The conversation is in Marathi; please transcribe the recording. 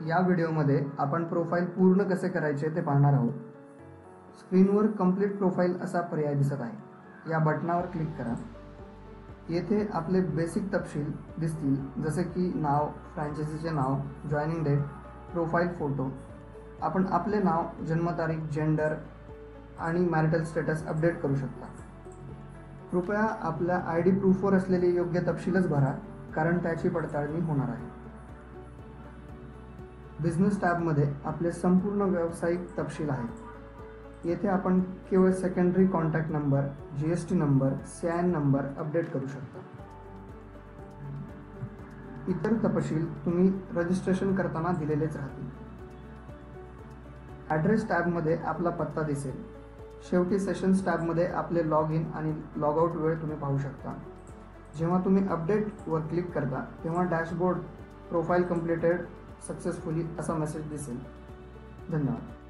या व्हिडिओमध्ये आपण प्रोफाइल पूर्ण कसे करायचे ते पाहणार आहोत। स्क्रीनवर कंप्लीट प्रोफाइल असा पर्याय दिसत आहे। या बटनावर क्लिक करा। येथे आपले बेसिक तपशील दिसतील, जसे की नाव, फ्रँचायझीचे नाव, जॉइनिंग डेट, प्रोफाइल फोटो। आपण आपले नाव, जन्मतारीख, जेंडर आणि मॅरिटल स्टेटस अपडेट करू शकता। कृपया आपल्या ID प्रूफवर असलेले योग्य तपशीलच भरा, कारण त्याची पडताळणी होणार आहे। बिझनेस टॅबमध्ये आपले संपूर्ण व्यावसायिक तपशील आहेत। येथे आपण केवळ secondary contact number, GST number, CIN number update करू शकता। इतर तपशील तुम्ही रजिस्ट्रेशन करताना दिलेलेच राहतील। ॲड्रेस टॅबमध्ये आपला पत्ता दिसेल। शेवटी सेशन्स टॅबमध्ये आपले लॉग इन आणि लॉग आउट वेळ तुम्ही पाहू शकता। जेव्हा तुम्ही अपडेटवर क्लिक करता तेव्हा डॅशबोर्ड प्रोफाइल कंप्लीटेड सक्सेसफुली असा मेसेज दिसेल। धन्यवाद।